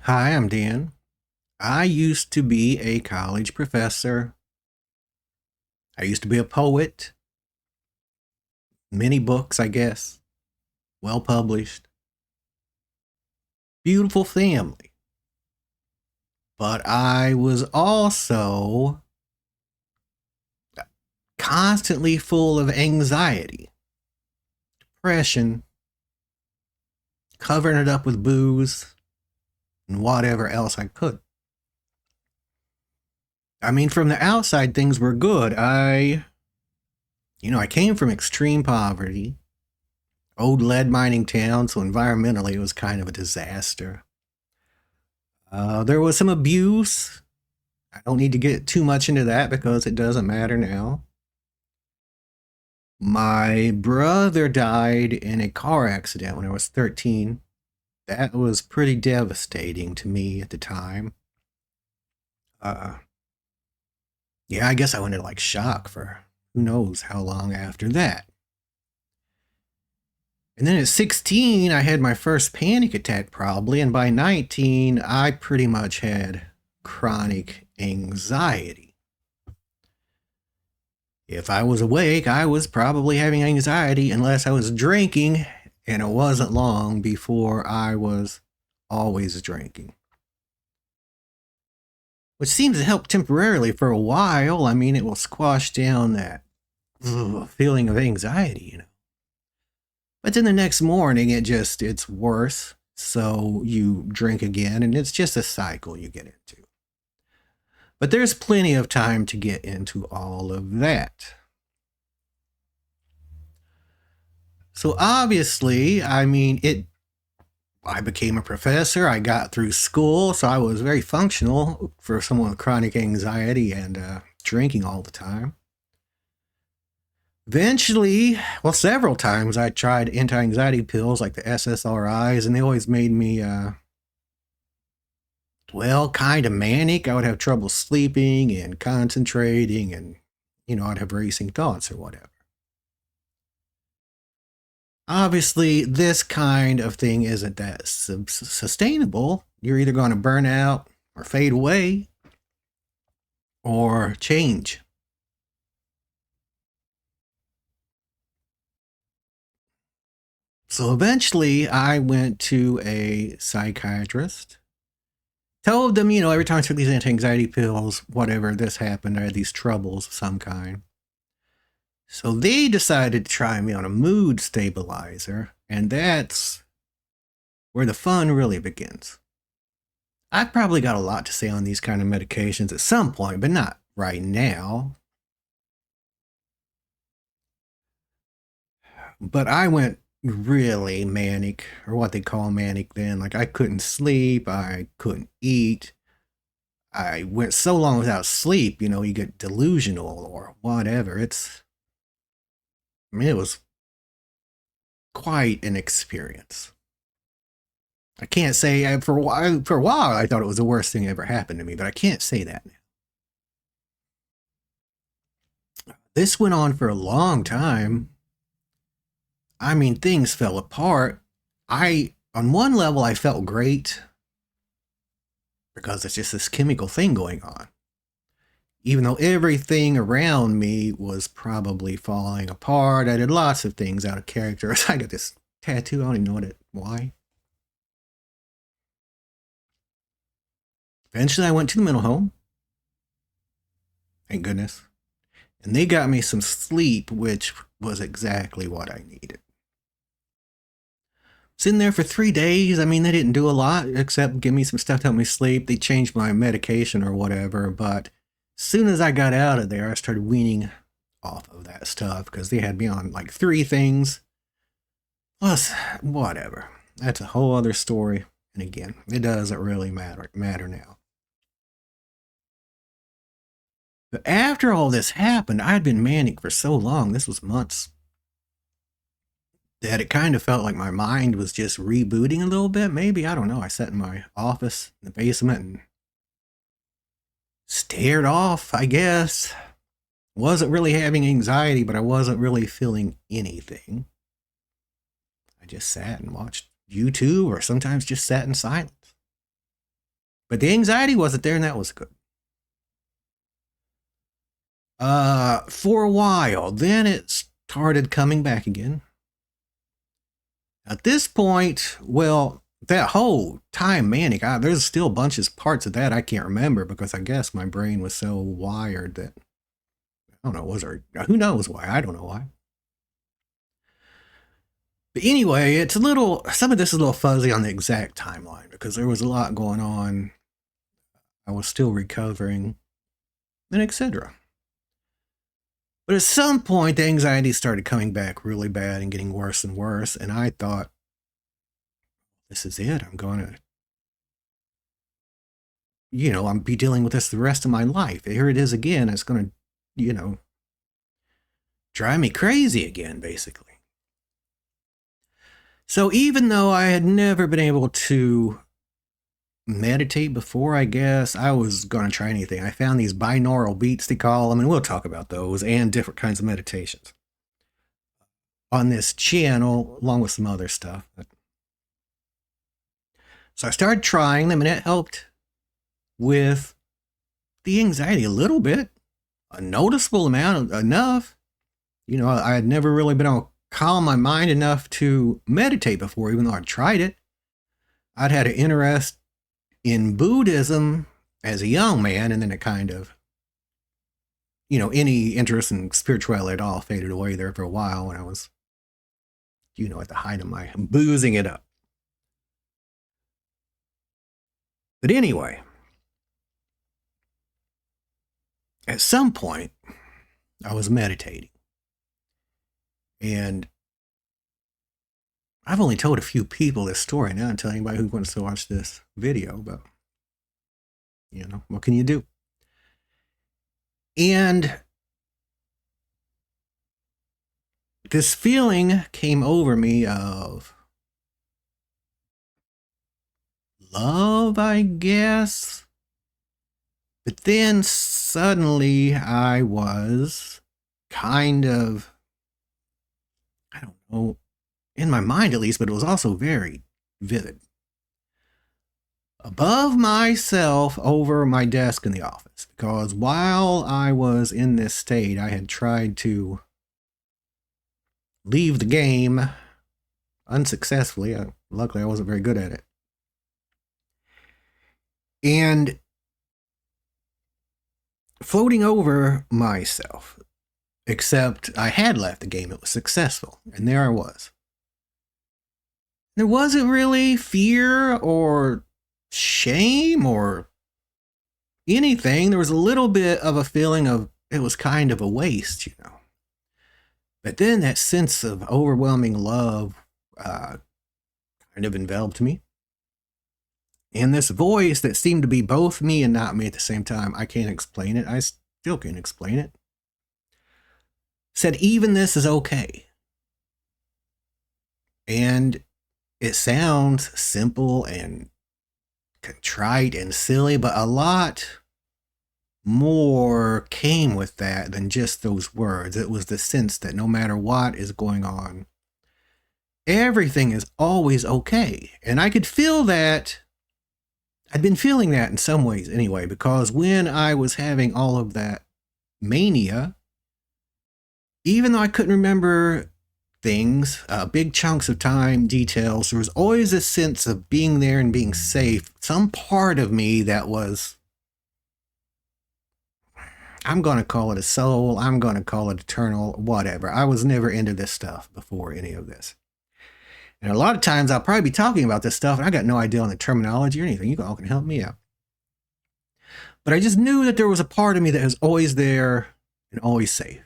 Hi, I'm Dan. I used to be a college professor. I used to be a poet. Many books, I guess. Well published. Beautiful family. But I was also constantly full of anxiety, depression, covering it up with booze and whatever else I could. I mean, from the outside, things were good. I came from extreme poverty, old lead mining town, so environmentally it was kind of a disaster. There was some abuse. I don't need to get too much into that because it doesn't matter now. My brother died in a car accident when I was 13. That was pretty devastating to me at the time. Uh, yeah, I guess I went into like shock for who knows how long after that. And then at 16, I had my first panic attack, probably. And by 19, I pretty much had chronic anxiety. If I was awake, I was probably having anxiety unless I was drinking, and it wasn't long before I was always drinking. Which seems to help temporarily for a while. I mean, it will squash down that feeling of anxiety. But then the next morning, it's worse. So you drink again, and it's just a cycle you get into. But there's plenty of time to get into all of that. So obviously, I became a professor. I got through school, so I was very functional for someone with chronic anxiety and drinking all the time. Eventually, well, several times I tried anti-anxiety pills like the SSRIs, and they always made me, kind of manic. I would have trouble sleeping and concentrating, and, I'd have racing thoughts or whatever. Obviously, this kind of thing isn't that sustainable. You're either going to burn out or fade away or change. So eventually, I went to a psychiatrist. Told them, every time I took these anti anxiety pills, whatever, this happened, I had these troubles of some kind. So they decided to try me on a mood stabilizer, and that's where the fun really begins. I've probably got a lot to say on these kind of medications at some point, but not right now. But I went really manic, or what they call manic then. Like I couldn't sleep, I couldn't eat. I went so long without sleep, you get delusional or whatever. It was quite an experience. I can't say for a while I thought it was the worst thing that ever happened to me, but I can't say that now. This went on for a long time. I mean, things fell apart. On one level, I felt great because it's just this chemical thing going on. Even though everything around me was probably falling apart, I did lots of things out of character. I got this tattoo. I don't even know why. Eventually, I went to the mental home. Thank goodness. And they got me some sleep, which was exactly what I needed. Was in there for 3 days. I mean, they didn't do a lot except give me some stuff to help me sleep. They changed my medication or whatever. But as soon as I got out of there, I started weaning off of that stuff because they had me on like 3 things. Plus, whatever. That's a whole other story. And again, it doesn't really matter now. But after all this happened, I'd been manic for so long, this was months, that it kind of felt like my mind was just rebooting a little bit. Maybe, I don't know. I sat in my office in the basement and stared off, I guess. Wasn't really having anxiety, but I wasn't really feeling anything. I just sat and watched YouTube or sometimes just sat in silence. But the anxiety wasn't there, and that was good. For a while, then it started coming back again. At this point, well, that whole time manic, there's still bunches parts of that I can't remember because I guess my brain was so wired that, I don't know, who knows why? I don't know why. But anyway, it's some of this is a little fuzzy on the exact timeline because there was a lot going on. I was still recovering, and etc. But at some point, the anxiety started coming back really bad and getting worse and worse. And I thought, this is it. I'm going to, I'm be dealing with this the rest of my life. Here it is again. It's going to, drive me crazy again, basically. So even though I had never been able to meditate before, I guess, I was going to try anything. I found these binaural beats, they call them, and we'll talk about those and different kinds of meditations on this channel, along with some other stuff. So I started trying them, and it helped with the anxiety a little bit, a noticeable amount, enough. I had never really been able to calm my mind enough to meditate before, even though I tried it. I'd had an interest in Buddhism as a young man, and then it kind of, any interest in spirituality at all faded away there for a while when I was, at the height of my boozing it up. But anyway, at some point, I was meditating. And I've only told a few people this story. Now I'm telling anybody who wants to watch this video, but, what can you do? And this feeling came over me of love, I guess. But then suddenly I was kind of, I don't know, in my mind at least, but it was also very vivid. Above myself over my desk in the office, because while I was in this state, I had tried to leave the game unsuccessfully. Luckily, I wasn't very good at it. And floating over myself, except I had left the game, it was successful, and there I was. There wasn't really fear or shame or anything. There was a little bit of a feeling of it was kind of a waste, But then that sense of overwhelming love kind of enveloped me. And this voice that seemed to be both me and not me at the same time, I can't explain it. I still can't explain it. Said, even this is okay. And it sounds simple and contrite and silly, but a lot more came with that than just those words. It was the sense that no matter what is going on, everything is always okay. And I could feel that. I'd been feeling that in some ways anyway, because when I was having all of that mania, even though I couldn't remember things, big chunks of time, details, there was always a sense of being there and being safe. Some part of me that was, I'm going to call it a soul, I'm going to call it eternal, whatever. I was never into this stuff before any of this. And a lot of times I'll probably be talking about this stuff and I got no idea on the terminology or anything. You all can help me out. But I just knew that there was a part of me that was always there and always safe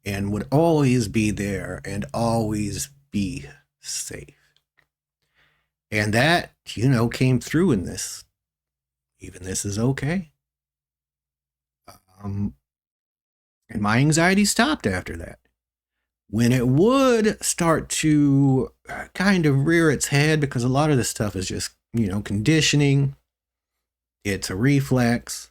and would always be there and always be safe. And that, came through in this. Even this is okay. And my anxiety stopped after that. When it would start to kind of rear its head, because a lot of this stuff is just, conditioning. It's a reflex.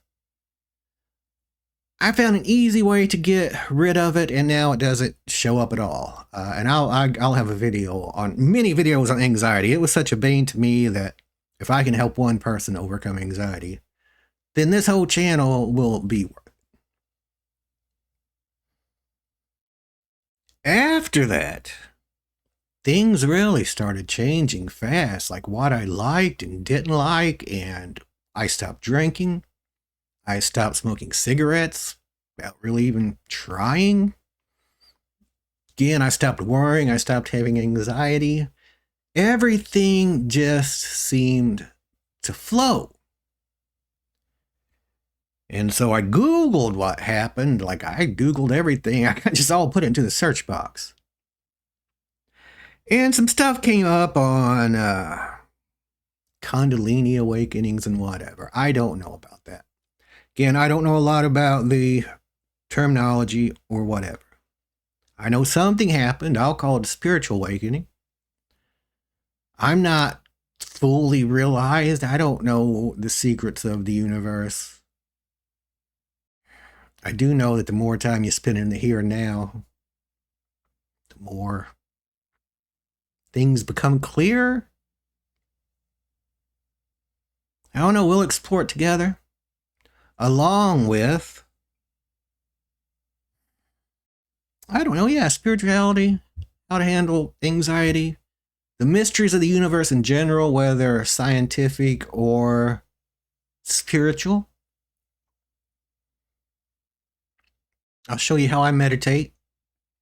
I found an easy way to get rid of it, and now it doesn't show up at all. And I'll have a video on, many videos on anxiety. It was such a bane to me that if I can help one person overcome anxiety, then this whole channel will be worth it. After that, things really started changing fast, like what I liked and didn't like, and I stopped drinking. I stopped smoking cigarettes without really even trying. Again, I stopped worrying. I stopped having anxiety. Everything just seemed to flow. And so I Googled what happened. Like, I Googled everything. I just all put it into the search box. And some stuff came up on Kundalini awakenings and whatever. I don't know about that. Again, I don't know a lot about the terminology or whatever. I know something happened. I'll call it a spiritual awakening. I'm not fully realized. I don't know the secrets of the universe. I do know that the more time you spend in the here and now, the more things become clear. I don't know. We'll explore it together. Along with, I don't know, yeah, spirituality, how to handle anxiety, the mysteries of the universe in general, whether scientific or spiritual. I'll show you how I meditate,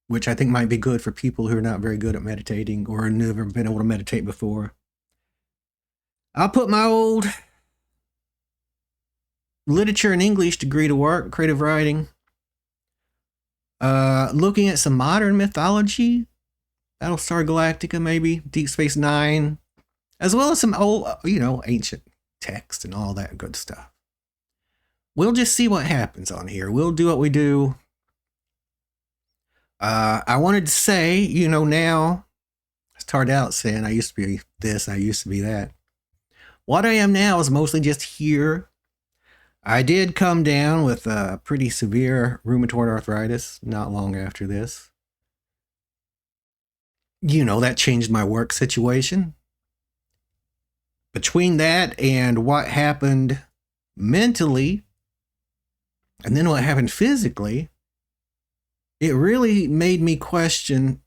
which I think might be good for people who are not very good at meditating or never been able to meditate before. I'll put my old literature and English degree to work, creative writing. Looking at some modern mythology, Battlestar Galactica, maybe, Deep Space Nine, as well as some old, ancient text and all that good stuff. We'll just see what happens on here. We'll do what we do. I wanted to say, now, I started out saying I used to be this, I used to be that. What I am now is mostly just here. I did come down with a pretty severe rheumatoid arthritis not long after this. That changed my work situation. Between that and what happened mentally, and then what happened physically, it really made me question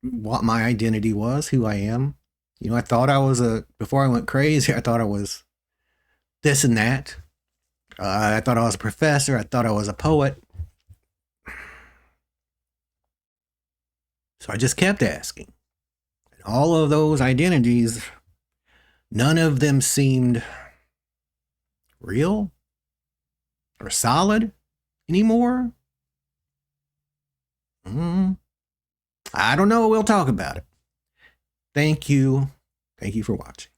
what my identity was, who I am. I thought I was before I went crazy, I thought I was this and that. I thought I was a professor. I thought I was a poet. So I just kept asking. And all of those identities, none of them seemed real or solid anymore. I don't know. We'll talk about it. Thank you. Thank you for watching.